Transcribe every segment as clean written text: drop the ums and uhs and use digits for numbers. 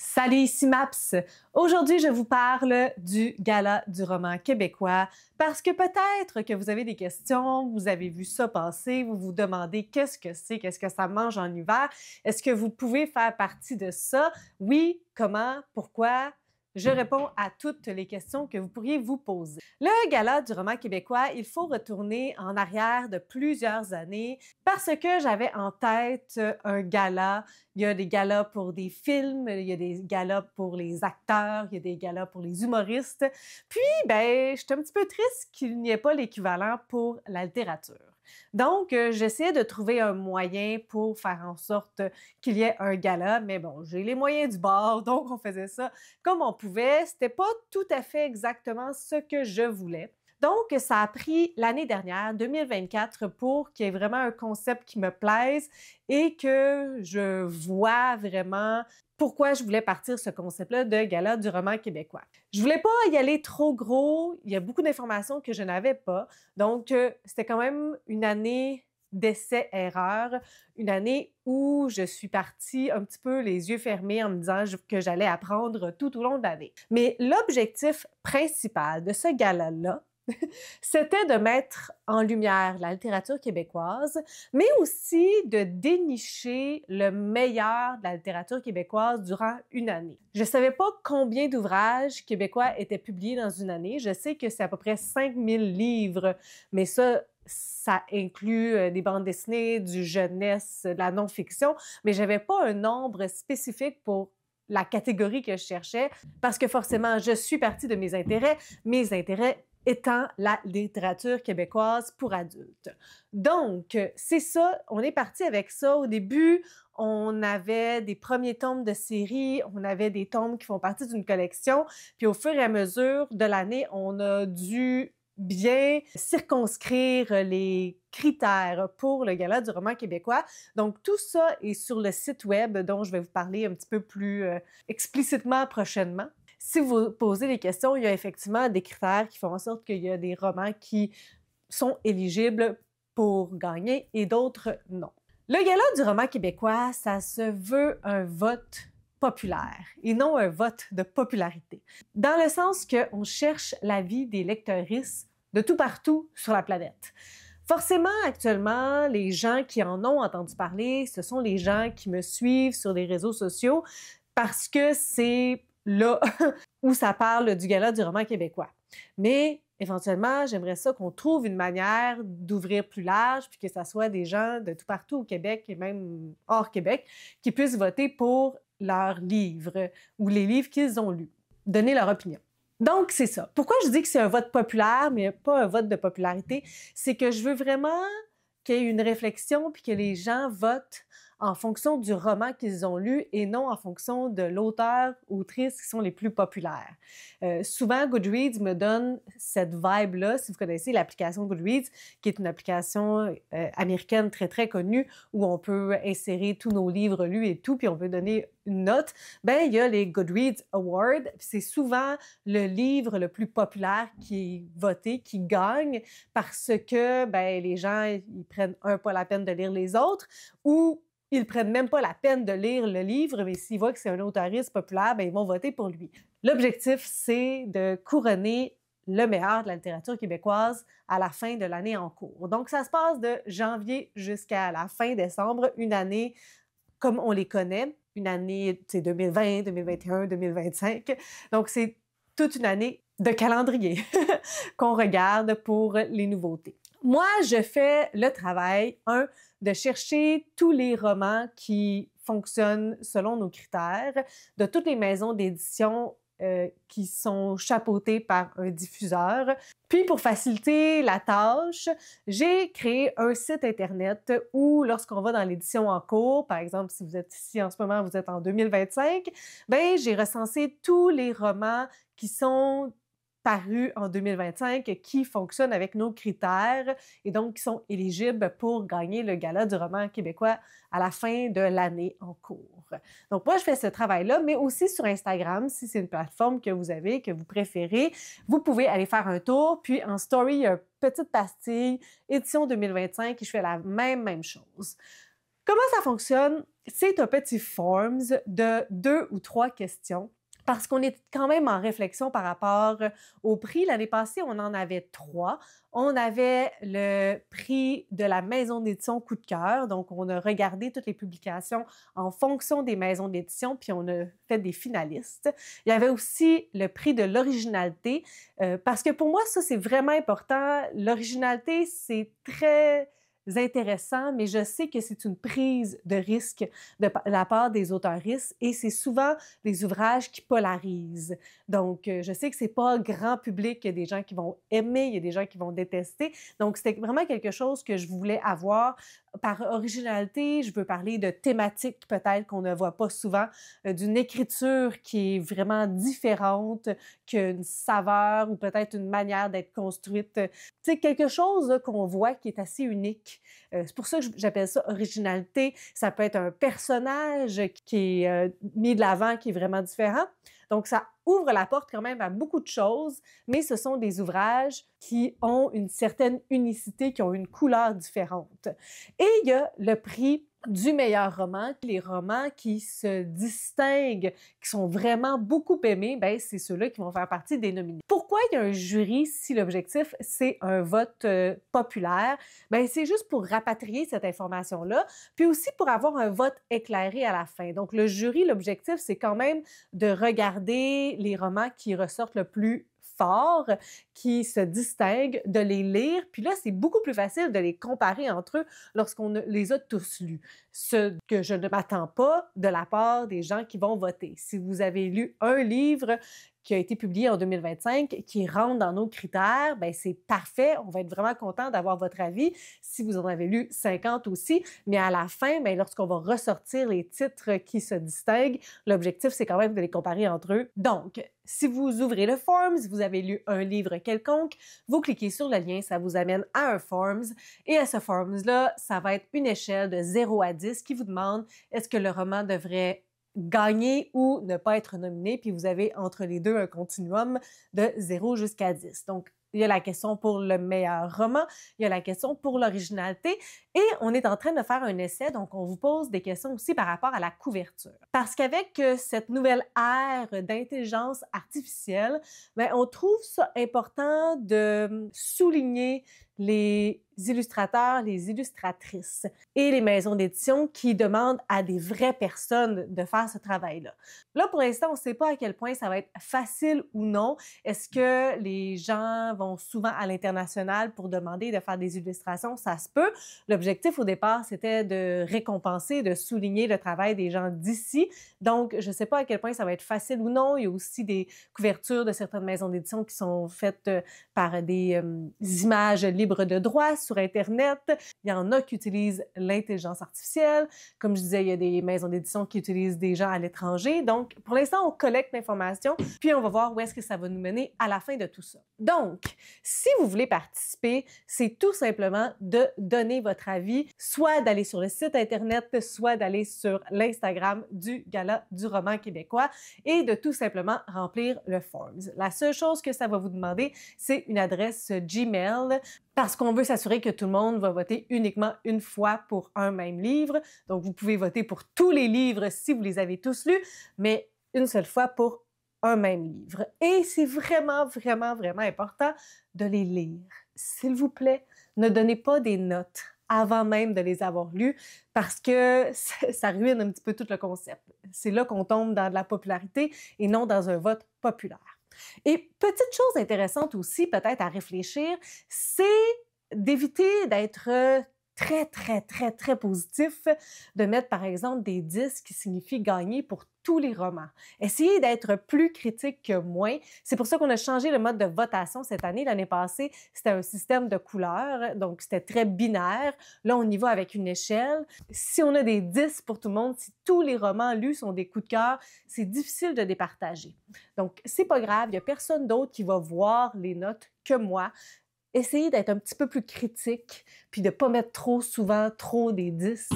Salut, ici Maps. Aujourd'hui, je vous parle du Gala du roman québécois parce que peut-être que vous avez des questions, vous avez vu ça passer, vous vous demandez qu'est-ce que c'est, qu'est-ce que ça mange en hiver, est-ce que vous pouvez faire partie de ça? Oui, comment, pourquoi? Je réponds à toutes les questions que vous pourriez vous poser. Le Gala du roman québécois, il faut retourner en arrière de plusieurs années parce que j'avais en tête un gala. Il y a des galas pour des films, il y a des galas pour les acteurs, il y a des galas pour les humoristes. Puis, ben, je suis un petit peu triste qu'il n'y ait pas l'équivalent pour la littérature. Donc, j'essayais de trouver un moyen pour faire en sorte qu'il y ait un gala, mais bon, j'ai les moyens du bord, donc on faisait ça comme on pouvait. C'était pas tout à fait exactement ce que je voulais. Donc, ça a pris l'année dernière, 2024, pour qu'il y ait vraiment un concept qui me plaise et que je vois vraiment pourquoi je voulais partir ce concept-là de Gala du roman québécois. Je voulais pas y aller trop gros, il y a beaucoup d'informations que je n'avais pas, donc c'était quand même une année d'essai-erreur, une année où je suis partie un petit peu les yeux fermés en me disant que j'allais apprendre tout au long de l'année. Mais l'objectif principal de ce gala-là, c'était de mettre en lumière la littérature québécoise, mais aussi de dénicher le meilleur de la littérature québécoise durant une année. Je ne savais pas combien d'ouvrages québécois étaient publiés dans une année. Je sais que c'est à peu près 5000 livres, mais ça inclut des bandes dessinées, du jeunesse, de la non-fiction, mais je n'avais pas un nombre spécifique pour la catégorie que je cherchais, parce que forcément, je suis partie de mes intérêts étant la littérature québécoise pour adultes. Donc, c'est ça, on est parti avec ça. Au début, on avait des premiers tomes de séries, on avait des tomes qui font partie d'une collection, puis au fur et à mesure de l'année, on a dû bien circonscrire les critères pour le Gala du roman québécois. Donc, tout ça est sur le site web dont je vais vous parler un petit peu plus explicitement prochainement. Si vous posez des questions, il y a effectivement des critères qui font en sorte qu'il y a des romans qui sont éligibles pour gagner et d'autres non. Le Gala du roman québécois, ça se veut un vote populaire et non un vote de popularité. Dans le sens qu'on cherche l'avis des lecteuristes de tout partout sur la planète. Forcément, actuellement, les gens qui en ont entendu parler, ce sont les gens qui me suivent sur les réseaux sociaux parce que c'est là où ça parle du Gala du roman québécois. Mais éventuellement, j'aimerais ça qu'on trouve une manière d'ouvrir plus large puis que ça soit des gens de tout partout au Québec et même hors Québec qui puissent voter pour leurs livres ou les livres qu'ils ont lus, donner leur opinion. Donc, c'est ça. Pourquoi je dis que c'est un vote populaire, mais pas un vote de popularité? C'est que je veux vraiment qu'il y ait une réflexion puis que les gens votent en fonction du roman qu'ils ont lu et non en fonction de l'auteur, autrice qui sont les plus populaires. Souvent, Goodreads me donne cette vibe-là, si vous connaissez l'application Goodreads, qui est une application américaine très, très connue où on peut insérer tous nos livres lus et tout, puis on peut donner une note. Ben, il y a les Goodreads Awards, puis c'est souvent le livre le plus populaire qui est voté, qui gagne, parce que ben, les gens, ils prennent pas la peine de lire les autres, ou ils prennent même pas la peine de lire le livre, mais s'ils voient que c'est un auteuriste populaire, ben, ils vont voter pour lui. L'objectif, c'est de couronner le meilleur de la littérature québécoise à la fin de l'année en cours. Donc, ça se passe de janvier jusqu'à la fin décembre, une année comme on les connaît, une année 2020, 2021, 2025. Donc, c'est toute une année de calendrier qu'on regarde pour les nouveautés. Moi, je fais le travail, de chercher tous les romans qui fonctionnent selon nos critères, de toutes les maisons d'édition qui sont chapeautées par un diffuseur. Puis, pour faciliter la tâche, j'ai créé un site Internet où, lorsqu'on va dans l'édition en cours, par exemple, si vous êtes ici en ce moment, vous êtes en 2025, ben j'ai recensé tous les romans qui sont parus en 2025 qui fonctionnent avec nos critères et donc qui sont éligibles pour gagner le Gala du roman québécois à la fin de l'année en cours. Donc moi, je fais ce travail-là, mais aussi sur Instagram, si c'est une plateforme que vous avez, que vous préférez, vous pouvez aller faire un tour, puis en story, il y a une petite pastille, édition 2025, et je fais la même chose. Comment ça fonctionne? C'est un petit forms de 2 ou 3 questions parce qu'on est quand même en réflexion par rapport au prix. L'année passée, on en avait 3. On avait le prix de la maison d'édition Coup de cœur. Donc, on a regardé toutes les publications en fonction des maisons d'édition, puis on a fait des finalistes. Il y avait aussi le prix de l'originalité, parce que pour moi, ça, c'est vraiment important. L'originalité, c'est très intéressant, mais je sais que c'est une prise de risque de la part des auteuristes et c'est souvent des ouvrages qui polarisent. Donc, je sais que c'est pas grand public, il y a des gens qui vont aimer, il y a des gens qui vont détester. Donc, c'était vraiment quelque chose que je voulais avoir. Par originalité, je veux parler de thématiques peut-être qu'on ne voit pas souvent, d'une écriture qui est vraiment différente, qu'une saveur ou peut-être une manière d'être construite. Tu sais, quelque chose qu'on voit qui est assez unique. C'est pour ça que j'appelle ça originalité. Ça peut être un personnage qui est mis de l'avant, qui est vraiment différent. Donc, ça ouvre la porte quand même à beaucoup de choses, mais ce sont des ouvrages qui ont une certaine unicité, qui ont une couleur différente. Et il y a le prix du meilleur roman. Les romans qui se distinguent, qui sont vraiment beaucoup aimés, ben c'est ceux-là qui vont faire partie des nominés. Pourquoi il y a un jury si l'objectif, c'est un vote populaire? Ben c'est juste pour rapatrier cette information-là, puis aussi pour avoir un vote éclairé à la fin. Donc, le jury, l'objectif, c'est quand même de regarder les romans qui ressortent le plus fort, qui se distinguent, de les lire. Puis là, c'est beaucoup plus facile de les comparer entre eux lorsqu'on les a tous lus. Ce que je ne m'attends pas de la part des gens qui vont voter. Si vous avez lu un livre qui a été publié en 2025, qui rentre dans nos critères, ben c'est parfait. On va être vraiment content d'avoir votre avis. Si vous en avez lu 50 aussi, mais à la fin, ben lorsqu'on va ressortir les titres qui se distinguent, l'objectif, c'est quand même de les comparer entre eux. Donc, si vous ouvrez le Forms, vous avez lu un livre quelconque, vous cliquez sur le lien, ça vous amène à un Forms. Et à ce Forms-là, ça va être une échelle de 0 à 10 qui vous demande est-ce que le roman devrait gagner ou ne pas être nominé, puis vous avez entre les deux un continuum de 0 jusqu'à 10. Donc, il y a la question pour le meilleur roman, il y a la question pour l'originalité et on est en train de faire un essai, donc on vous pose des questions aussi par rapport à la couverture. Parce qu'avec cette nouvelle ère d'intelligence artificielle, bien, on trouve ça important de souligner les illustrateurs, les illustratrices et les maisons d'édition qui demandent à des vraies personnes de faire ce travail-là. Là, pour l'instant, on ne sait pas à quel point ça va être facile ou non. Est-ce que les gens vont souvent à l'international pour demander de faire des illustrations? Ça se peut. L'objectif au départ, c'était de récompenser, de souligner le travail des gens d'ici. Donc, je ne sais pas à quel point ça va être facile ou non. Il y a aussi des couvertures de certaines maisons d'édition qui sont faites par des images libres de droit sur Internet. Il y en a qui utilisent l'intelligence artificielle. Comme je disais, il y a des maisons d'édition qui utilisent des gens à l'étranger. Donc, pour l'instant, on collecte l'information, puis on va voir où est-ce que ça va nous mener à la fin de tout ça. Donc, si vous voulez participer, c'est tout simplement de donner votre avis, soit d'aller sur le site Internet, soit d'aller sur l'Instagram du Gala du roman québécois et de tout simplement remplir le Forms. La seule chose que ça va vous demander, c'est une adresse Gmail parce qu'on veut s'assurer que tout le monde va voter uniquement une fois pour un même livre. Donc, vous pouvez voter pour tous les livres si vous les avez tous lus, mais une seule fois pour un même livre. Et c'est vraiment, vraiment, vraiment important de les lire. S'il vous plaît, ne donnez pas des notes avant même de les avoir lus parce que ça ruine un petit peu tout le concept. C'est là qu'on tombe dans de la popularité et non dans un vote populaire. Et petite chose intéressante aussi, peut-être à réfléchir, c'est d'éviter d'être très, très, très, très positif, de mettre par exemple des 10 qui signifie gagner pour tous les romans. Essayez d'être plus critique que moins. C'est pour ça qu'on a changé le mode de votation cette année. L'année passée, c'était un système de couleurs, donc c'était très binaire. Là, on y va avec une échelle. Si on a des 10 pour tout le monde, si tous les romans lus sont des coups de cœur, c'est difficile de départager. Donc, c'est pas grave, il n'y a personne d'autre qui va voir les notes que moi. Essayez d'être un petit peu plus critique, puis de ne pas mettre trop souvent trop des 10,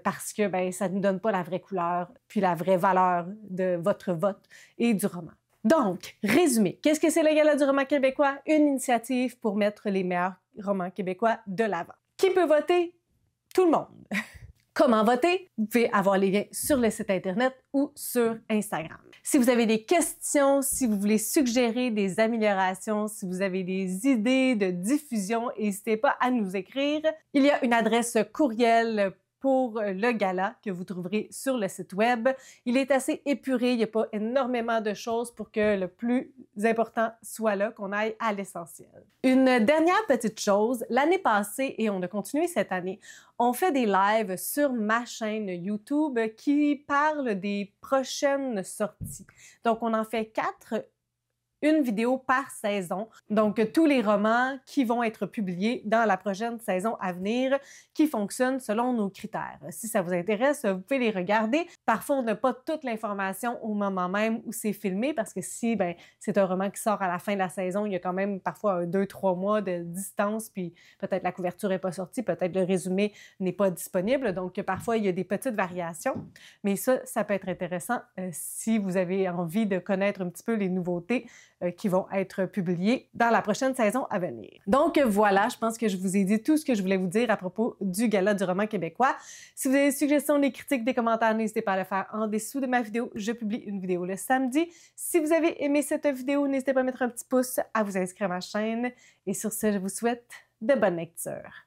parce que ben, ça ne nous donne pas la vraie couleur, puis la vraie valeur de votre vote et du roman. Donc, résumé, qu'est-ce que c'est le Gala du roman québécois? Une initiative pour mettre les meilleurs romans québécois de l'avant. Qui peut voter? Tout le monde. comment voter. Vous pouvez avoir les liens sur le site Internet ou sur Instagram. Si vous avez des questions, si vous voulez suggérer des améliorations, si vous avez des idées de diffusion, n'hésitez pas à nous écrire. Il y a une adresse courriel pour le gala que vous trouverez sur le site web. Il est assez épuré, il n'y a pas énormément de choses pour que le plus important soit là, qu'on aille à l'essentiel. Une dernière petite chose, l'année passée, et on a continué cette année, on fait des lives sur ma chaîne YouTube qui parlent des prochaines sorties. Donc, on en fait 4, une vidéo par saison. Donc, tous les romans qui vont être publiés dans la prochaine saison à venir, qui fonctionnent selon nos critères. Si ça vous intéresse, vous pouvez les regarder. Parfois, on n'a pas toute l'information au moment même où c'est filmé, parce que si c'est un roman qui sort à la fin de la saison, il y a quand même parfois 2-3 mois de distance, puis peut-être la couverture n'est pas sortie, peut-être le résumé n'est pas disponible. Donc, parfois, il y a des petites variations. Mais ça peut être intéressant si vous avez envie de connaître un petit peu les nouveautés qui vont être publiés dans la prochaine saison à venir. Donc voilà, je pense que je vous ai dit tout ce que je voulais vous dire à propos du Gala du roman québécois. Si vous avez des suggestions, des critiques, des commentaires, n'hésitez pas à le faire en dessous de ma vidéo. Je publie une vidéo le samedi. Si vous avez aimé cette vidéo, n'hésitez pas à mettre un petit pouce, à vous inscrire à ma chaîne. Et sur ce, je vous souhaite de bonnes lectures.